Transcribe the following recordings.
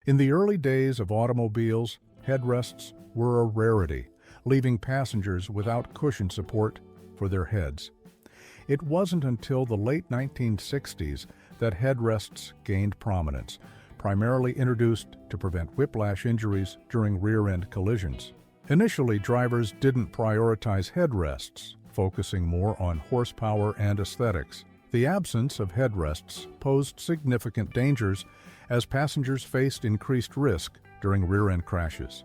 In the early days of automobiles, headrests were a rarity, leaving passengers without cushion support for their heads. It wasn't until the late 1960s that headrests gained prominence, primarily introduced to prevent whiplash injuries during rear-end collisions. Initially, drivers didn't prioritize headrests, focusing more on horsepower and aesthetics. The absence of headrests posed significant dangers as passengers faced increased risk during rear-end crashes.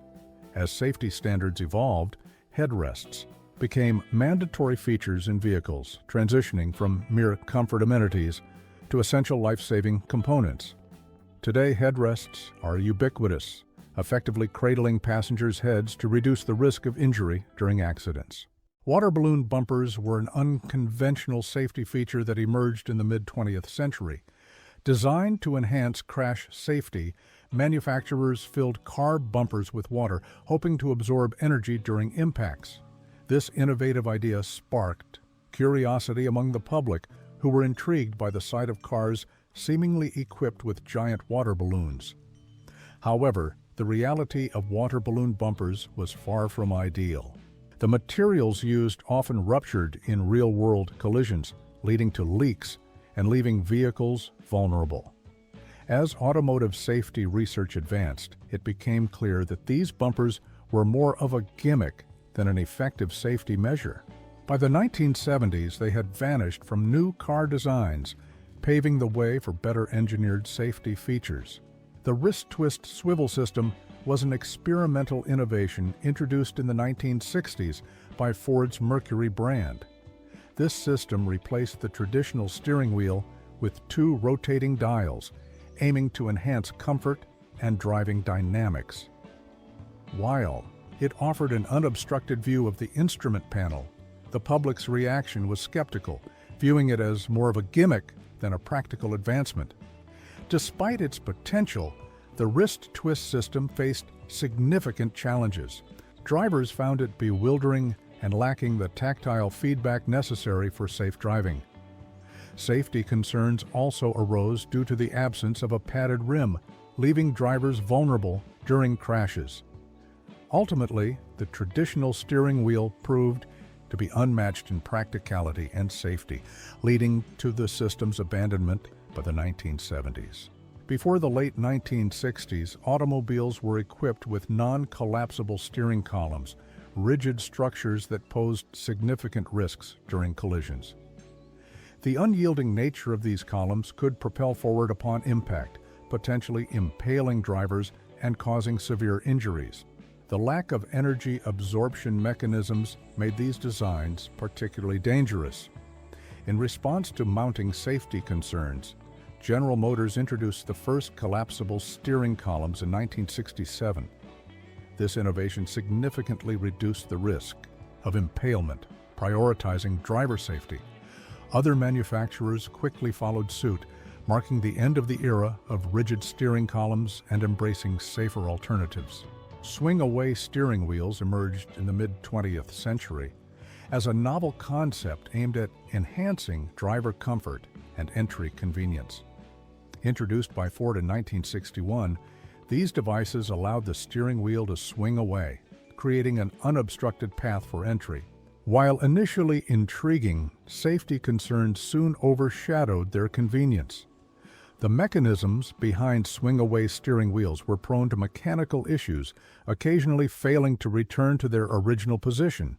As safety standards evolved, headrests became mandatory features in vehicles, transitioning from mere comfort amenities to essential life-saving components. Today, headrests are ubiquitous, effectively cradling passengers' heads to reduce the risk of injury during accidents. Water balloon bumpers were an unconventional safety feature that emerged in the mid-20th century. Designed to enhance crash safety, manufacturers filled car bumpers with water, hoping to absorb energy during impacts. This innovative idea sparked curiosity among the public, who were intrigued by the sight of cars seemingly equipped with giant water balloons. However, the reality of water balloon bumpers was far from ideal. The materials used often ruptured in real-world collisions, leading to leaks and leaving vehicles vulnerable. As automotive safety research advanced, it became clear that these bumpers were more of a gimmick than an effective safety measure. By the 1970s, they had vanished from new car designs, paving the way for better engineered safety features. The wrist twist swivel system was an experimental innovation introduced in the 1960s by Ford's Mercury brand. This system replaced the traditional steering wheel with two rotating dials, aiming to enhance comfort and driving dynamics. While it offered an unobstructed view of the instrument panel, the public's reaction was skeptical, viewing it as more of a gimmick than a practical advancement. Despite its potential, the wrist twist system faced significant challenges. Drivers found it bewildering and lacking the tactile feedback necessary for safe driving. Safety concerns also arose due to the absence of a padded rim, leaving drivers vulnerable during crashes. Ultimately, the traditional steering wheel proved to be unmatched in practicality and safety, leading to the system's abandonment by the 1970s. Before the late 1960s, automobiles were equipped with non-collapsible steering columns, rigid structures that posed significant risks during collisions. The unyielding nature of these columns could propel forward upon impact, potentially impaling drivers and causing severe injuries. The lack of energy absorption mechanisms made these designs particularly dangerous. In response to mounting safety concerns, General Motors introduced the first collapsible steering columns in 1967. This innovation significantly reduced the risk of impalement, prioritizing driver safety. Other manufacturers quickly followed suit, marking the end of the era of rigid steering columns and embracing safer alternatives. Swing-away steering wheels emerged in the mid-20th century as a novel concept aimed at enhancing driver comfort and entry convenience. Introduced by Ford in 1961, these devices allowed the steering wheel to swing away, creating an unobstructed path for entry. While initially intriguing, safety concerns soon overshadowed their convenience. The mechanisms behind swing-away steering wheels were prone to mechanical issues, occasionally failing to return to their original position.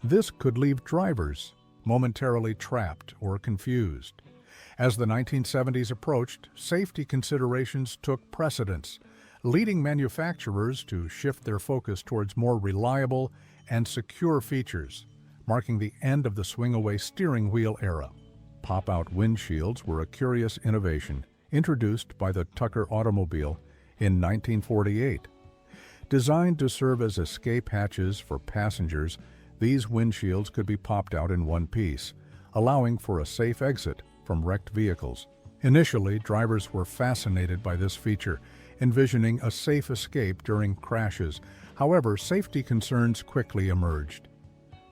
This could leave drivers momentarily trapped or confused. As the 1970s approached, safety considerations took precedence, leading manufacturers to shift their focus towards more reliable and secure features, marking the end of the swing-away steering wheel era. Pop-out windshields were a curious innovation introduced by the Tucker automobile in 1948. Designed to serve as escape hatches for passengers, these windshields could be popped out in one piece, allowing for a safe exit from wrecked vehicles. Initially, drivers were fascinated by this feature, envisioning a safe escape during crashes. However, safety concerns quickly emerged.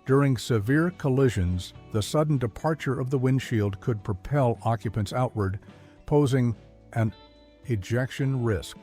During severe collisions, the sudden departure of the windshield could propel occupants outward, posing an ejection risk.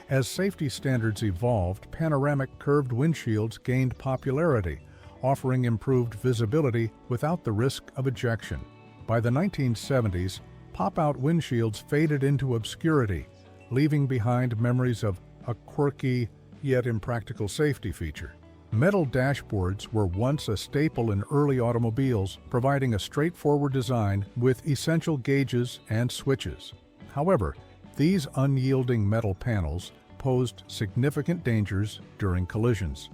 As safety standards evolved, panoramic curved windshields gained popularity, offering improved visibility without the risk of ejection. By the 1970s, pop-out windshields faded into obscurity, leaving behind memories of a quirky yet impractical safety feature. Metal dashboards were once a staple in early automobiles, providing a straightforward design with essential gauges and switches. However, these unyielding metal panels posed significant dangers during collisions.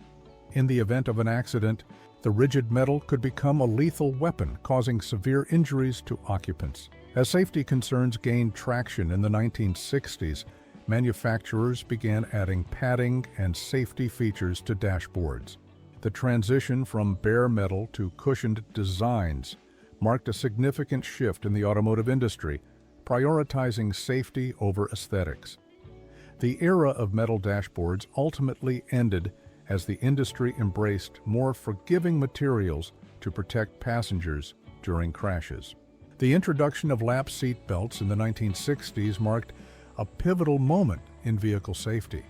In the event of an accident, the rigid metal could become a lethal weapon, causing severe injuries to occupants. As safety concerns gained traction in the 1960s, manufacturers began adding padding and safety features to dashboards. The transition from bare metal to cushioned designs marked a significant shift in the automotive industry, prioritizing safety over aesthetics. The era of metal dashboards ultimately ended as the industry embraced more forgiving materials to protect passengers during crashes. The introduction of lap seat belts in the 1960s marked a pivotal moment in vehicle safety.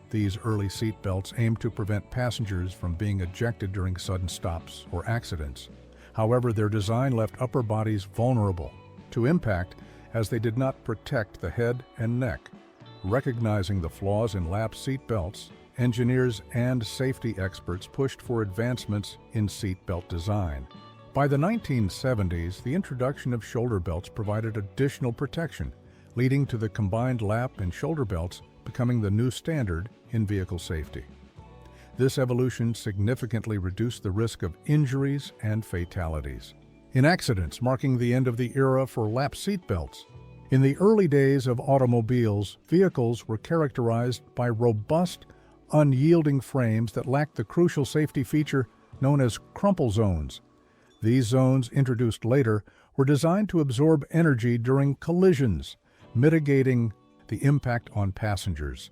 These early seat belts aimed to prevent passengers from being ejected during sudden stops or accidents. However, their design left upper bodies vulnerable to impact as they did not protect the head and neck. Recognizing the flaws in lap seat belts, engineers and safety experts pushed for advancements in seat belt design. By the 1970s, the introduction of shoulder belts provided additional protection, leading to the combined lap and shoulder belts becoming the new standard in vehicle safety. This evolution significantly reduced the risk of injuries and fatalities. In accidents, marking the end of the era for lap seat belts. In the early days of automobiles, vehicles were characterized by robust, unyielding frames that lacked the crucial safety feature known as crumple zones. These zones, introduced later, were designed to absorb energy during collisions, mitigating the impact on passengers.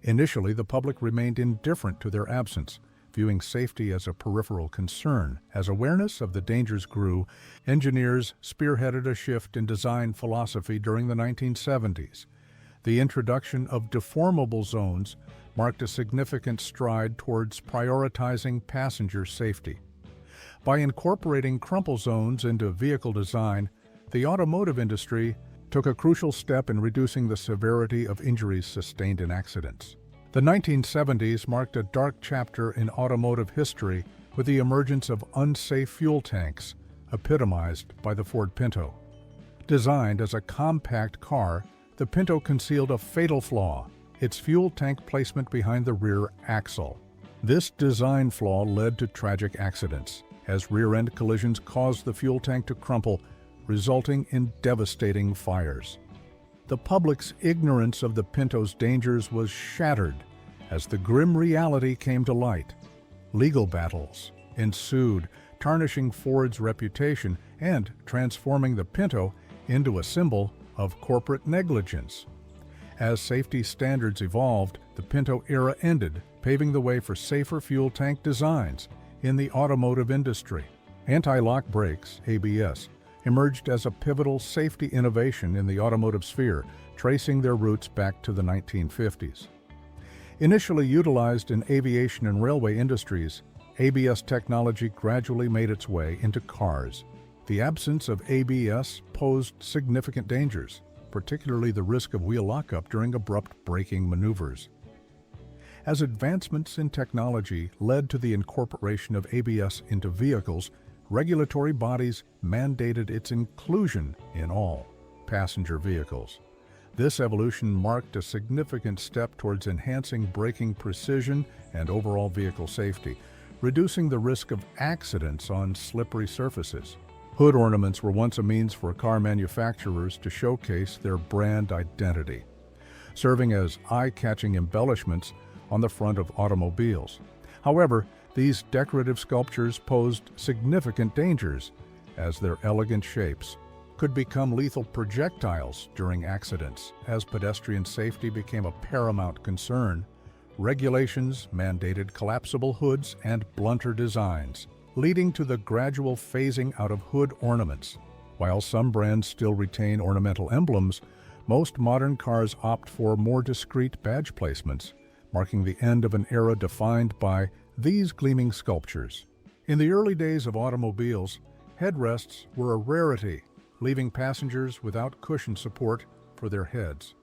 Initially, the public remained indifferent to their absence, viewing safety as a peripheral concern. As awareness of the dangers grew, engineers spearheaded a shift in design philosophy during the 1970s. The introduction of deformable zones marked a significant stride towards prioritizing passenger safety. By incorporating crumple zones into vehicle design, the automotive industry took a crucial step in reducing the severity of injuries sustained in accidents. The 1970s marked a dark chapter in automotive history with the emergence of unsafe fuel tanks, epitomized by the Ford Pinto. Designed as a compact car, the Pinto concealed a fatal flaw: its fuel tank placement behind the rear axle. This design flaw led to tragic accidents, as rear-end collisions caused the fuel tank to crumple, resulting in devastating fires. The public's ignorance of the Pinto's dangers was shattered as the grim reality came to light. Legal battles ensued, tarnishing Ford's reputation and transforming the Pinto into a symbol of corporate negligence. As safety standards evolved, the Pinto era ended, paving the way for safer fuel tank designs in the automotive industry. Anti-lock brakes, ABS, emerged as a pivotal safety innovation in the automotive sphere, tracing their roots back to the 1950s. Initially utilized in aviation and railway industries, ABS technology gradually made its way into cars. The absence of ABS posed significant dangers, particularly the risk of wheel lockup during abrupt braking maneuvers. As advancements in technology led to the incorporation of ABS into vehicles, regulatory bodies mandated its inclusion in all passenger vehicles. This evolution marked a significant step towards enhancing braking precision and overall vehicle safety, reducing the risk of accidents on slippery surfaces. Hood ornaments were once a means for car manufacturers to showcase their brand identity, serving as eye-catching embellishments on the front of automobiles. However, these decorative sculptures posed significant dangers, as their elegant shapes could become lethal projectiles during accidents. As pedestrian safety became a paramount concern, regulations mandated collapsible hoods and blunter designs, leading to the gradual phasing out of hood ornaments. While some brands still retain ornamental emblems, Most modern cars opt for more discreet badge placements, marking the end of an era defined by these gleaming sculptures. In the early days of automobiles, headrests were a rarity, leaving passengers without cushion support for their heads.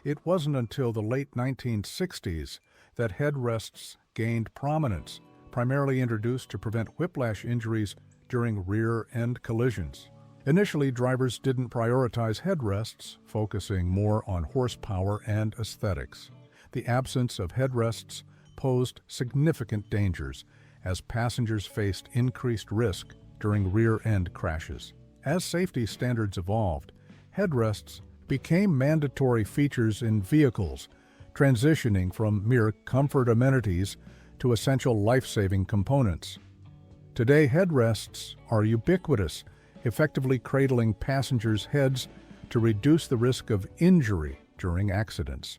It wasn't until the late 1960s that headrests gained prominence, primarily introduced to prevent whiplash injuries during rear-end collisions. Initially, drivers didn't prioritize headrests, focusing more on horsepower and aesthetics. The absence of headrests posed significant dangers as passengers faced increased risk during rear-end crashes. As safety standards evolved, headrests became mandatory features in vehicles, transitioning from mere comfort amenities to essential life-saving components. Today, headrests are ubiquitous, effectively cradling passengers' heads to reduce the risk of injury during accidents.